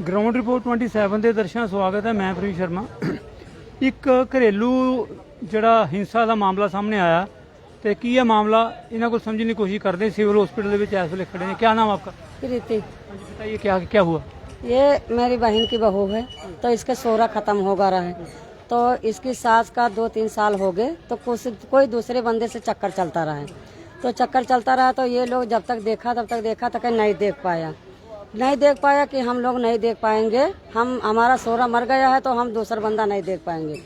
Ground report 27 ਦੇ ਦਰਸ਼ਕਾਂ ਦਾ ਸਵਾਗਤ ਹੈ। ਮੈਂ ਪ੍ਰਵੀਨ ਸ਼ਰਮਾ। ਇੱਕ ਘਰੇਲੂ ਜਿਹੜਾ ਹਿੰਸਾ ਦਾ ਮਾਮਲਾ ਸਾਹਮਣੇ ਆਇਆ ਤੇ ਕੀ ਹੈ ਮਾमला, ਇਹਨਾਂ को समझने की कोशिश करते हैं। सिविल हॉस्पिटल ਦੇ ਵਿੱਚ ਇਸ ਵੇਲੇ खड़े हैं। क्या नाम आपका? प्रीति। बताइए क्या हुआ? ये मेरी बहन की बहू है, तो इसके सोरा खत्म हो गया है, तो इसकी सास का 2-3 साल हो गए, तो कोई दूसरे बंदे से चक्कर चलता रहा है। तो चक्कर चलता रहा तो ये लोग जब तक देखा तक नहीं देख पाया कि हम लोग नहीं देख पाएंगे, हमारा सोरा मर गया है तो हम दूसरा बंदा नहीं देख पाएंगे।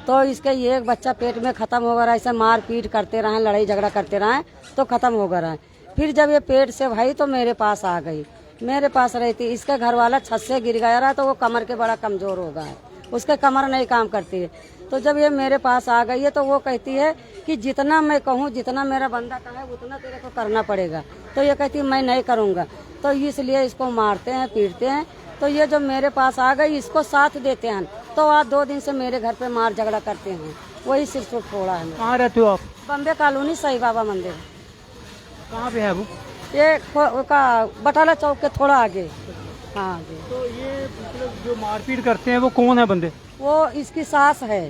तो इसके ये एक बच्चा पेट में खत्म हो गया, ऐसे मार पीट करते रहे, लड़ाई झगड़ा करते रहे तो खत्म हो गया। फिर जब ये पेट से भाई तो मेरे पास आ गई, मेरे पास रहती। इसका घर वाला छत से गिर गया रहा तो वो कमर के बड़ा कमजोर हो गया है, उसके कमर नहीं काम करती है। तो जब ये मेरे पास आ गई है तो वो कहती है कि जितना मैं कहूँ, जितना मेरा बंदा कहे उतना तेरे को करना पड़ेगा। तो ये कहती है मैं नहीं करूँगा, तो इसलिए इसको मारते हैं पीटते हैं। तो ये जो मेरे पास आ गई इसको साथ देते हैं, तो आज 2 दिन से मेरे घर पे मार झगड़ा करते हैं। वही सिर्फ फोड़ा है। कहाँ रहते हो आप? बम्बे कॉलोनी साई बाबा मंदिर। कहाँ पे है वो? ये का बटाला चौक के थोड़ा आगे। हाँ जी। तो ये मतलब जो मारपीट करते हैं वो कौन है बंदे? वो इसकी सास है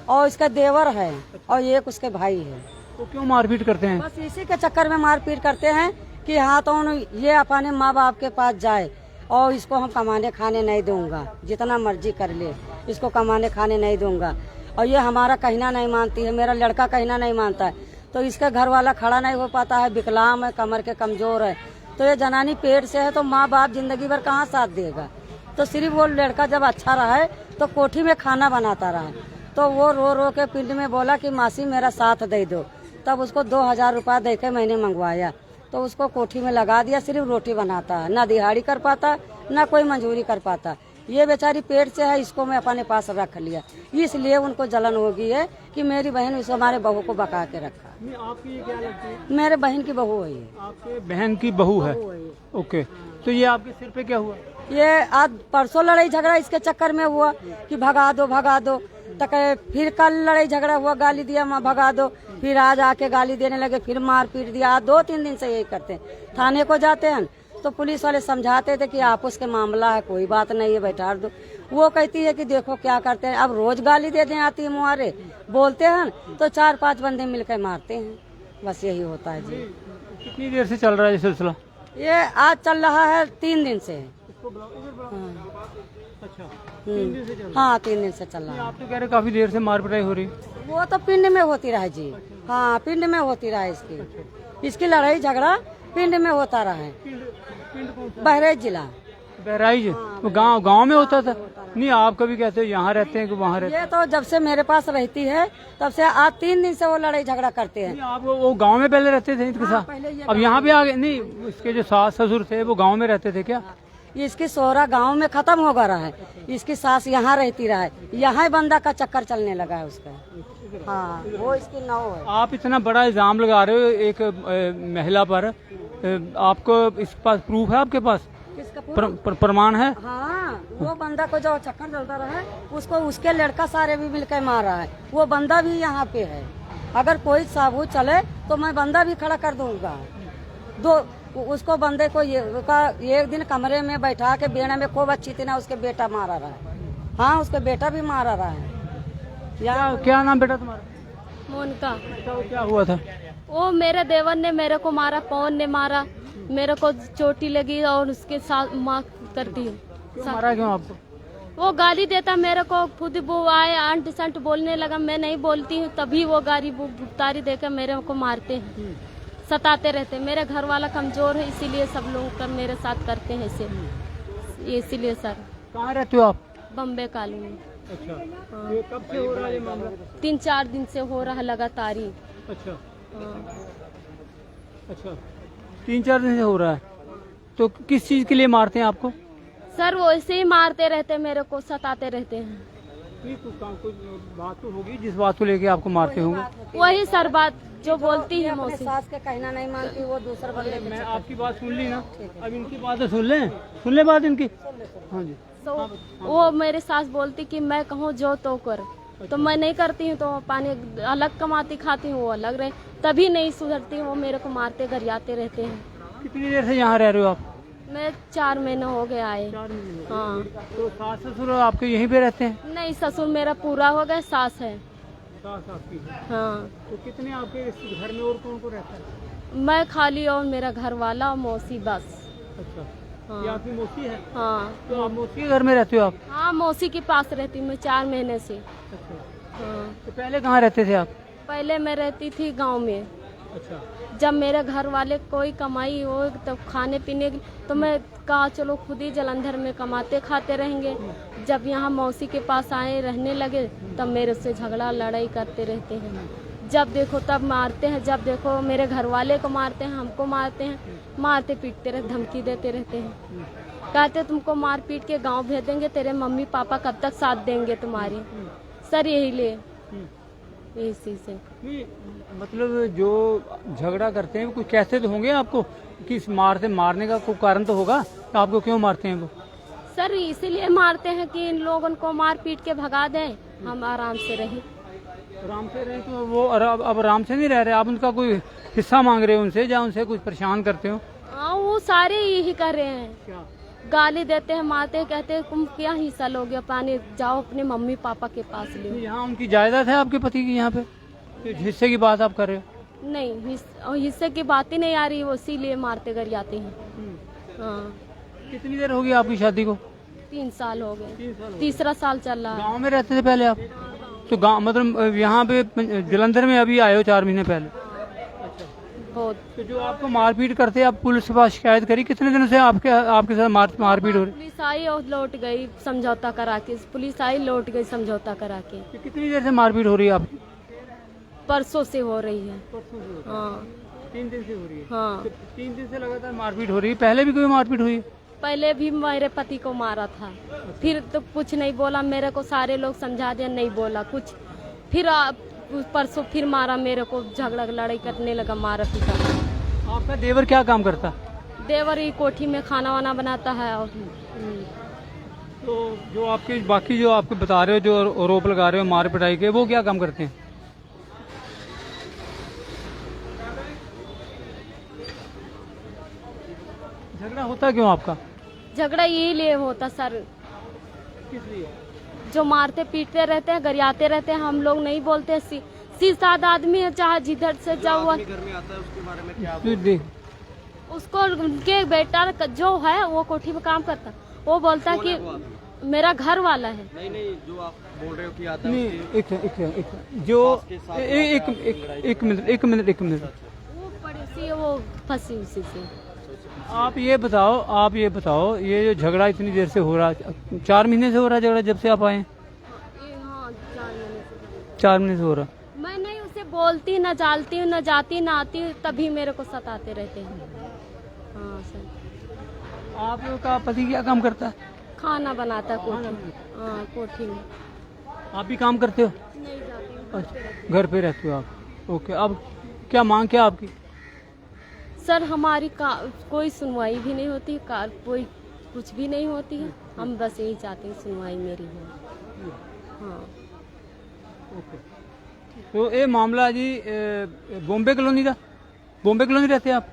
और इसका देवर है और एक उसके भाई है। तो क्यों मारपीट करते हैं? बस इसी के चक्कर में मारपीट करते हैं कि हाँ तो ये अपने माँ बाप के पास जाए और इसको हम कमाने खाने नहीं दूंगा, जितना मर्जी कर ले, इसको कमाने खाने नहीं दूंगा। और ये हमारा कहना नहीं मानती है, मेरा लड़का कहना नहीं मानता है, तो इसका घर वाला खड़ा नहीं हो पाता है, विकलांग है, कमर के कमजोर है। तो ये जनानी पेट से है तो माँ बाप जिंदगी भर कहाँ साथ देगा। तो सिर्फ वो लड़का जब अच्छा रहा है तो कोठी में खाना बनाता रहा, तो वो रो रो के पिंड में बोला कि मासी मेरा साथ दे दो। तब उसको 2000 रुपया दे के मैंने मंगवाया, तो उसको कोठी में लगा दिया, सिर्फ रोटी बनाता है, ना दिहाड़ी कर पाता ना कोई मंजूरी कर पाता। ये बेचारी पेट से है, इसको मैं अपने पास रख लिया, इसलिए उनको जलन हो गई है कि मेरी बहन इस हमारे बहू को बका के रखा। आपकी ये क्या लगती है? मेरे बहन की बहू है ये। आपके बहन की बहू है? ओके। तो ये आपके सिर पे क्या हुआ? ये आज परसों लड़ाई झगड़ा इसके चक्कर में हुआ कि भगा दो, तक फिर कल लड़ाई झगड़ा हुआ, गाली दिया माँ भगा दो, फिर आज आके गाली देने लगे, फिर मार पीट दिया। आज 2-3 दिन से यही करते हैं। थाने को जाते हैं तो पुलिस वाले समझाते थे कि आपस के मामला है, कोई बात नहीं है, बैठा दो। वो कहती है कि देखो क्या करते हैं, अब रोज गाली दे दें, आती है मुहारे बोलते हैं तो 4-5 बंदे मिलकर मारते हैं। बस यही होता है जी। कितनी देर से चल रहा है ये सिलसिला? ये आज चल रहा है 3 दिन से। अच्छा, हाँ 3 दिन से चल रहा है। आप तो कह रहे काफी देर से मार पिटाई हो रही? वो तो पिंड में होती रहा जी। हाँ पिंड में होती रहा इसकी लड़ाई झगड़ा पिंड में होता रहा है। बहराइच जिला। बहराइच? वो गांव में होता था? नहीं, आप कभी कहते हो यहाँ रहते हैं कि वहाँ रहते हैं? ये तो जब से मेरे पास रहती है तब से आज 3 दिन से वो लड़ाई झगड़ा करते हैं। आप वो गांव में पहले रहते थे इनके साथ? अब यहाँ पे आ गए? नहीं, इसके जो सास ससुर थे वो गांव में रहते थे क्या? इसकी सोरा गांव में खत्म हो गया है, इसकी सास यहाँ रहती रहा है, यहाँ बंदा का चक्कर चलने लगा है उसका। हाँ वो इसकी नौ है। आप इतना बड़ा इल्जाम लगा रहे हो एक महिला पर, आपको इस पास प्रूफ है? आपके पास प्रमाण है? हाँ वो बंदा को जो चक्कर चलता रहा है उसको उसके लड़का सारे भी मिलकर मार रहा है, वो बंदा भी यहाँ पे है। अगर कोई साबूत चले तो मैं बंदा भी खड़ा कर दूंगा। उसको बंदे को एक दिन कमरे में बैठा के बेड़ा में खूब अच्छी थी ना, उसके बेटा मारा रहा है। हाँ उसके बेटा भी मारा रहा है। क्या नाम बेटा तुम्हारा? मोनिका। क्या हुआ था? वो मेरे देवर ने मेरे को मारा, पवन ने मारा, मेरे को चोटी लगी और उसके साथ माँ करती हूँ। मारा क्यों आपको? वो गाली देता मेरे को, खुद वो आए आंट संट बोलने लगा, मैं नहीं बोलती हूँ, तभी वो गाली भुगतारी देकर मेरे को मारते हैं, सताते रहते। मेरे घर वाला कमजोर है इसीलिए सब लोग कर मेरे साथ करते हैं इसे, इसीलिए सर। कहाँ रहते हो आप? बम्बे कॉलोनी। अच्छा, ये कब से हो रहा है ये मामला? 3-4 दिन से हो रहा है लगातार ही। अच्छा अच्छा, 3-4 दिन से हो रहा है। तो किस चीज के लिए मारते हैं आपको? सर वो ऐसे ही मारते रहते, मेरे को सताते रहते हैं। कुछ बात तो होगी जिस बात को लेके आपको मारते होंगे। वही सर बात जो बोलती है अपने सास के कहना नहीं मानती, वो दूसरा बंदे। मैं आपकी बात सुन ली ना, अब इनकी बात तो सुन ले बात इनकी। हाँ जी। तो वो मेरी सास बोलती कि मैं कहूँ जो तो कर, तो मैं नहीं करती हूँ, तो पानी अलग कमाती खाती हूँ, वो अलग रहे, तभी नहीं सुधरती। वो मेरे को मारते गरियाते रहते हैं। कितनी देर से यहाँ रह रहे हो आप? मैं 4 महीने हो गए आए। 4 महीने। हाँ। तो सास ससुर आपके यहीं पे रहते हैं? नहीं, ससुर मेरा पूरा हो गया, सास है। सास आपकी है। हाँ। तो कितने आपके इस घर में और कौन कौन रहता है? मैं खाली और मेरा घर वाला और मौसी बस। अच्छा। हाँ। ये आपकी मौसी है? हाँ। तो आप मौसी के घर में रहते हो आप? हाँ, मौसी के पास रहती हूँ मैं 4 महीने से। अच्छा। हाँ। तो पहले कहाँ रहते थे आप? पहले मैं रहती थी गांव में। अच्छा। जब मेरे घर वाले कोई कमाई हो तो खाने पीने की, तो मैं कहा चलो खुद ही जलंधर में कमाते खाते रहेंगे। जब यहाँ मौसी के पास आए रहने लगे तब मेरे से झगड़ा लड़ाई करते रहते हैं। जब देखो तब मारते हैं, जब देखो मेरे घर वाले को मारते हैं, हमको मारते हैं, मारते पीटते रहे, धमकी देते रहते हैं। कहते तुमको मार पीट के गांव भेज देंगे, तेरे मम्मी पापा कब तक साथ देंगे तुम्हारी। सर यही ले इसी से। नहीं, मतलब जो झगड़ा करते हैं वो कुछ कहते तो होंगे आपको कि इस मारने का कोई कारण तो होगा, तो आपको क्यों मारते हैं वो? सर इसीलिए मारते हैं कि इन लोगों को मार पीट के भगा दें, हम आराम से रहें। आराम से रहे तो वो अब आराम से नहीं रह रहे, आप उनका कोई हिस्सा मांग रहे हो उनसे, या उनसे कुछ परेशान करते हो? हाँ, वो सारे यही कर रहे हैं, क्या गाली देते हैं, मारते हैं, कहते हैं तुम क्या हिस्सा लोगे, पानी जाओ अपने मम्मी पापा के पास ले। यहाँ उनकी जायदाद है आपके पति की यहाँ पे, तो हिस्से की बात आप कर रहे हो? नहीं, हिस्से की बात ही नहीं आ रही, वो इसीलिए मारते कर जाते हैं। हाँ। कितनी देर होगी आपकी शादी को? 3 साल हो गए, 3 साल। तीसरा साल चल रहा है। गाँव में रहते थे पहले आप? तो गाँव मतलब यहाँ पे जलंधर में अभी आए हो 4 महीने पहले? बहुत। तो जो आपको मारपीट करते हैं, आप पुलिस के पास शिकायत करी? कितने दिनों से आपके साथ मारपीट हो रही? पुलिस आई और लौट गई समझौता करा के, पुलिस आई लौट गई समझौता करा के। तो कितनी देर से मारपीट हो रही है आपकी? परसों से हो रही है। हाँ। 3 दिन से हो रही है? हाँ। तो 3 दिन से लगातार मारपीट हो रही है, पहले भी कोई मारपीट हुई? पहले भी मेरे पति को मारा था, फिर तो कुछ नहीं बोला, मेरे को सारे लोग समझा दिया, नहीं बोला कुछ। फिर परसों फिर मारा मेरे को, झगड़ा लड़ाई करने लगा, मारा पीटा। आपका देवर क्या काम करता? देवर ही कोठी में खाना वाना बनाता है। और तो जो आपके बाकी जो आपको बता रहे हो, जो आरोप लगा रहे हो मार पिटाई के, वो क्या काम करते हैं? झगड़ा होता क्यों आपका? झगड़ा यही लिए होता सर, किस लिए? जो मारते पीटते रहते हैं, गरियाते रहते हैं, हम लोग नहीं बोलते। सीधा आदमी है, चाहे जिधर से जाओ। घर में आता है उसके बारे में क्या? देख, उसको उनके बेटा जो है वो कोठी में काम करता, वो बोलता है कि मेरा घर वाला है। नहीं, जो आप बोल रहे हो कि आता है नहीं, एक मिनट वो पड़ी सी, वो फंसी उसी से। आप ये बताओ, ये जो झगड़ा इतनी देर से हो रहा है, 4 महीने से हो रहा है झगड़ा, जब से आप आए हैं? हाँ, 4 महीने से हो रहा। मैं नहीं उसे बोलती, न जालती हूँ, न जाती न आती हूँ, तभी मेरे को सताते रहते हैं। हाँ सर। आपका पति क्या काम करता है? खाना बनाता है कोठी में। हाँ, कोठी में। आप भी काम करते हो? नहीं जाती हूँ। अच्छा, घर पे रहते हो आप? ओके। अब क्या मांग क्या आपकी? सर हमारी कोई सुनवाई भी नहीं होती, कोई कुछ भी नहीं होती है, हम बस यही चाहते हैं सुनवाई मेरी हो। हाँ। ओके। तो ये मामला जी बॉम्बे कॉलोनी का, बॉम्बे कॉलोनी रहते आप?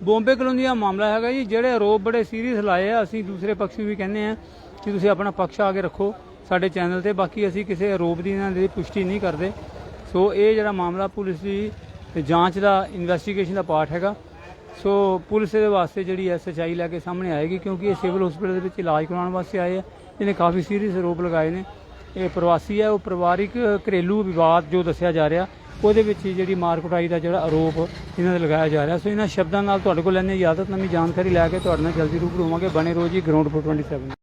बॉम्बे कॉलोनी का मामला है जी, ਜਿਹੜੇ ਆਰੋਪ ਬੜੇ ਸੀਰੀਅਸ ਲਾਏ ਆ। ਅਸੀਂ ਦੂਸਰੇ ਪੱਖ ਵੀ ਕਹਿੰਦੇ ਆ ਕਿ ਤੁਸੀਂ ਆਪਣਾ ਪੱਖ ਆ ਕੇ ਰੱਖੋ ਸਾਡੇ ਚੈਨਲ ਤੇ। ਬਾਕੀ ਅਸੀਂ ਕਿਸੇ ਆਰੋਪ ਦੀ ਇਹਨਾਂ ਦੀ ਪੁਸ਼ਟੀ ਨਹੀਂ ਕਰਦੇ। ਸੋ ਇਹ ਜਿਹੜਾ ਮਾਮਲਾ ਪੁਲਿਸ ਦੀ ਜਾਂਚ ਦਾ, ਇਨਵੈਸਟੀਗੇਸ਼ਨ ਦਾ ਪਾਰਟ ਹੈਗਾ। ਸੋ ਪੁਲਿਸ ਦੇ ਵਾਸਤੇ ਜਿਹੜੀ ਹੈ ਸੱਚਾਈ ਲੈ ਕੇ ਸਾਹਮਣੇ ਆਏਗੀ, ਕਿਉਂਕਿ ਇਹ ਸਿਵਲ ਹਸਪੀਟਲ ਦੇ ਵਿੱਚ ਇਲਾਜ ਕਰਵਾਉਣ ਵਾਸਤੇ ਆਏ ਆ। ਇਹਨੇ ਕਾਫੀ ਸੀਰੀਅਸ ਆਰੋਪ ਲਗਾਏ ਨੇ। ਇਹ ਪ੍ਰਵਾਸੀ ਹੈ, ਉਹ ਪਰਿਵਾਰਿਕ ਘਰੇਲੂ ਵਿਵਾਦ ਜੋ ਦੱਸਿਆ ਜਾ ਰਿਹਾ, ਉਹਦੇ ਵਿੱਚ ਜਿਹੜੀ ਮਾਰ ਕੁਟਾਈ ਦਾ ਜਿਹੜਾ ਆਰੋਪ ਇਹਨਾਂ ਤੇ ਲਗਾਇਆ ਜਾ ਰਿਹਾ। ਸੋ ਇਹਨਾਂ ਸ਼ਬਦਾਂ ਨਾਲ ਤੁਹਾਡੇ ਕੋਲ ਲੈਣੇ ਇਜਾਜ਼ਤ, ਨਵੀਂ ਜਾਣਕਾਰੀ ਲੈ ਕੇ ਤੁਹਾਡੇ ਨਾਲ ਜਲਦੀ ਰੂਬਰੂ ਹੋਵਾਂਗੇ। ਬਣੇ ਰਹੋ ਜੀ ਗਰਾਊਂਡ ਫੋਰ 27।